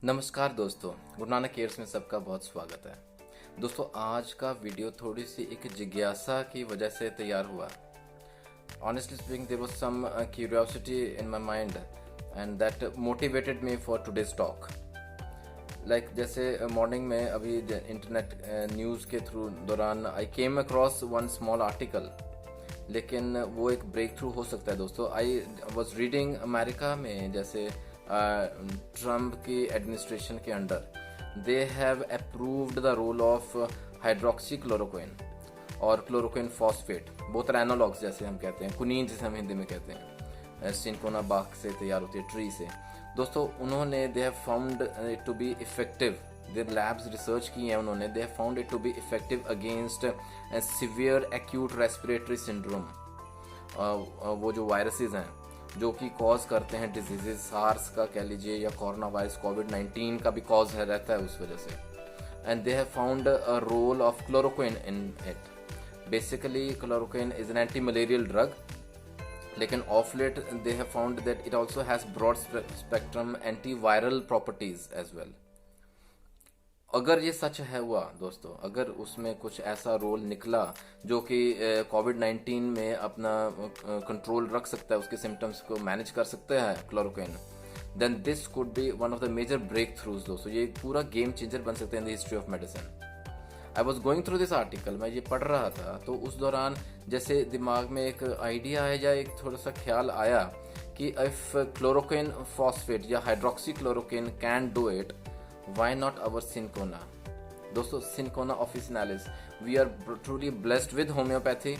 नमस्कार दोस्तों, गुरु नानक केयर्स में सबका बहुत स्वागत है। दोस्तों, आज का वीडियो थोड़ी सी एक जिज्ञासा की वजह से तैयार हुआ। Honestly speaking, there was some curiosity in my mind and that motivated me for today's talk. Like जैसे मॉर्निंग में अभी इंटरनेट न्यूज़ के थ्रू दौरान I came across one small article, लेकिन वो एक ब्रेक थ्रू हो सकता है। दोस्तों, आई वॉज रीडिंग अमेरिका में जैसे ट्रम्प की एडमिनिस्ट्रेशन के under they have approved the role of hydroxychloroquine और chloroquine phosphate, both are analogues जैसे हम कहते हैं, कुनीन जिसे हम हिंदी में कहते हैं, सिंकोना बाग से तैयार होती है, ट्री से। दोस्तों, उन्होंने they have found it to be effective, their labs research की है उन्होंने, they have found it to be effective against severe acute respiratory syndrome. वो जो वायरसेस हैं जो कि कॉज करते हैं डिजीजेस, सार्स का कह लीजिए या कोरोना वायरस कोविड-19 का भी कॉज है रहता है उस वजह से। And they have found a role of chloroquine in it. Basically chloroquine is an anti malarial drug, लेकिन of late they have found that it also has broad spectrum anti viral properties as well. अगर ये सच है हुआ दोस्तों, अगर उसमें कुछ ऐसा रोल निकला जो कि कोविड-19 में अपना कंट्रोल रख सकता है, उसके सिम्टम्स को मैनेज कर सकता है chloroquine, then this could be one of the major breakthroughs. दोस्तों, ये पूरा गेम चेंजर बन सकता है in the history of medicine. I was going through this article, मैं ये पढ़ रहा था तो उस दौरान जैसे दिमाग में एक आइडिया है या एक थोड़ा सा ख्याल आया कि इफ क्लोरोक्विन फॉस्फेट या hydroxy chloroquine can do it, why not our Syncona? दोस्तों, Syncona officinalis, we are truly blessed with homeopathy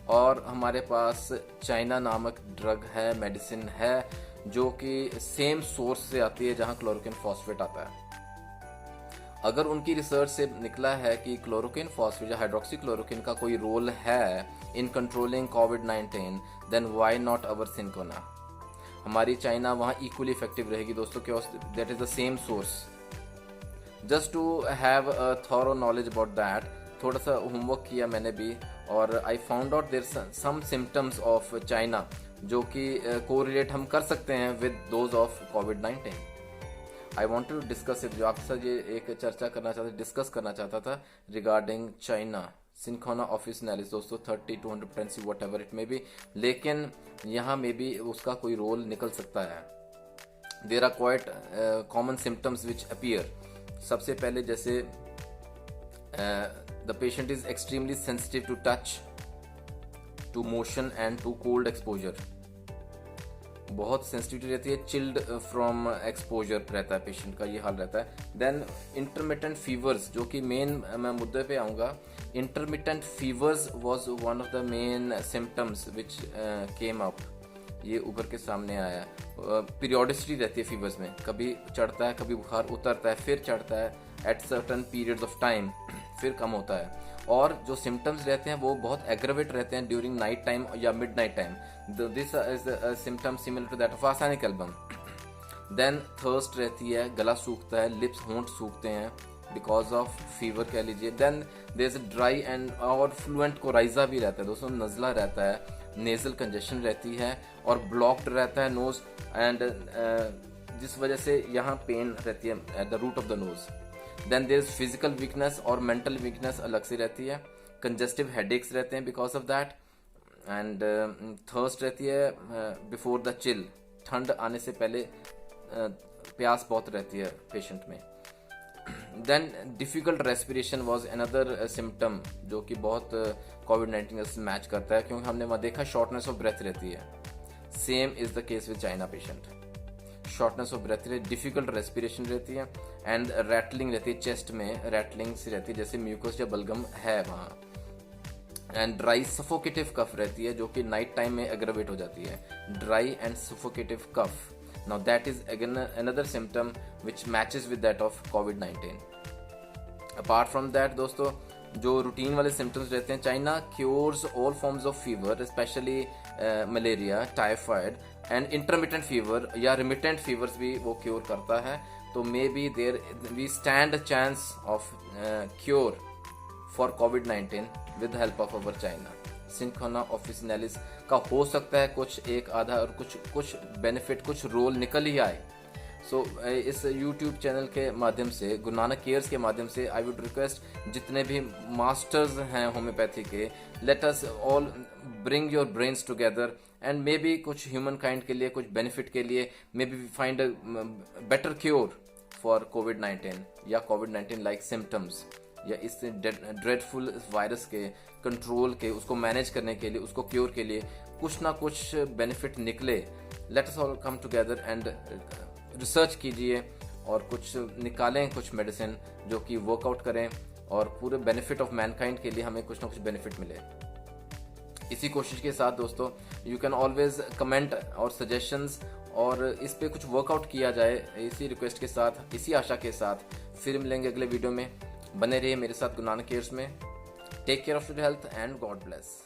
और हमारे पास चाइना नामक ड्रग है, मेडिसिन है जो कि सेम सोर्स से आती है जहां क्लोरोक्विन फॉस्फेट आता है। अगर उनकी रिसर्च से निकला है कि क्लोरोक्विन फॉस्फेट या हाइड्रोक्सी क्लोरोक्विन का कोई रोल है इन कंट्रोलिंग कोविड-19, then why not our Syncona? हमारी चाइना वहाँ इक्वली इफेक्टिव रहेगी दोस्तों, क्यों? That is the same source. Just to have a thorough knowledge about that, थोड़ा सा होमवर्क किया मैंने भी और I found out their some symptoms of China जो कि कोरिलेट हम कर सकते हैं विद दोज ऑफ कोविड-19। I want to discuss it, जो आपके साथ ये एक चर्चा करना चाहता, डिस्कस करना चाहता था रिगार्डिंग चाइना सिंकोना ऑफिसिनालिस। दोस्तों, 30 to 110 what ever it may be, लेकिन यहाँ में भी उसका कोई रोल निकल सकता है। There are quite common symptoms which appear. सबसे पहले जैसे the patient is extremely sensitive to touch, to motion and to cold exposure. बहुत सेंसिटिविटी रहती है, चिल्ड फ्रॉम एक्सपोजर रहता है पेशेंट का, ये हाल रहता है। देन इंटरमिटेंट फीवर्स, जो कि मेन मैं मुद्दे पे आऊँगा। Intermittent fevers was one of the main symptoms which came up, ये उभर के सामने आया। पीरियोडिसिटी रहती है फीवर्स में, कभी चढ़ता है, कभी बुखार उतरता है, फिर चढ़ता है at certain periods of time, फिर कम होता है। और जो सिम्टम्स रहते हैं वो बहुत एग्रेवेट रहते हैं ड्यूरिंग नाइट टाइम या midnight time. This is symptom similar to that of arsenic album. Then thirst रहती है, गला सूखता है, लिप्स होंठ सूखते हैं बिकॉज ऑफ फीवर कह लीजिए। Then there is dry and और फ्लुएंट कोराइजा भी रहता है दोस्तों, नजला रहता है, नेजल कंजेशन रहती है और ब्लॉक्ड रहता है नोज एंड जिस वजह से यहाँ पेन रहती है at the root of the nose. Then there is physical weakness और मेंटल वीकनेस अलग से रहती है। कंजेस्टिव हेडेक्स रहते हैं because of that. And thirst रहती है बिफोर द चिल, ठंड आने से पहले प्यास बहुत रहती है पेशेंट में। Then difficult respiration was another symptom जो कि बहुत कोविड-19 से मैच करता है, क्योंकि हमने वहाँ देखा शॉर्टनेस ऑफ ब्रेथ रहती है। Same is the case with China patient. Shortness of breath रहती है, डिफिकल्ट रेस्पिरेशन रहती है एंड रैटलिंग रहती है, चेस्ट में रैटलिंग सी रहती है जैसे म्यूकस या बलगम है वहाँ। एंड ड्राई सफोकेटिव कफ रहती है जो कि नाइट टाइम में एग्रेवेट हो जाती है, dry and suffocative cough. Now that is again another symptom which matches with that of COVID-19. Apart from that दोस्तों, जो रूटीन वाले सिम्टम्स रहते हैं, China cures all forms of fever, specially malaria, typhoid and intermittent fever या remittent fevers भी वो cure करता है। तो may be there we stand a chance of cure for कोविड-19 with help of our China. Cinchona officinalis का हो सकता है कुछ एक आधा और कुछ बेनिफिट, कुछ रोल निकल ही आए। सो इस YouTube चैनल के माध्यम से, गुरु नानक केयर्स के माध्यम से, आई वुड रिक्वेस्ट जितने भी मास्टर्स हैं होम्योपैथी के, let us all bring your brains together and may be कुछ ह्यूमन काइंड के लिए, कुछ बेनिफिट के लिए, may be find a better cure for COVID या कोविड-19 लाइक सिम्टम्स, या इस ड्रेडफुल वायरस के कंट्रोल के, उसको मैनेज करने के लिए, उसको क्योर के लिए कुछ ना कुछ बेनिफिट निकले। Late us all come together and research कीजिए और कुछ निकालें, कुछ मेडिसिन जो कि वर्कआउट करें और पूरे बेनिफिट ऑफ मैनकाइंड के लिए हमें कुछ ना कुछ बेनिफिट मिले। इसी कोशिश के साथ दोस्तों, यू कैन ऑलवेज कमेंट और सजेशंस, और इस पे कुछ वर्कआउट किया जाए, इसी रिक्वेस्ट के साथ, इसी आशा के साथ फिर मिलेंगे अगले वीडियो में। बने रहिए मेरे साथ गुरु नानक केयर्स में। Take care of your health and God bless.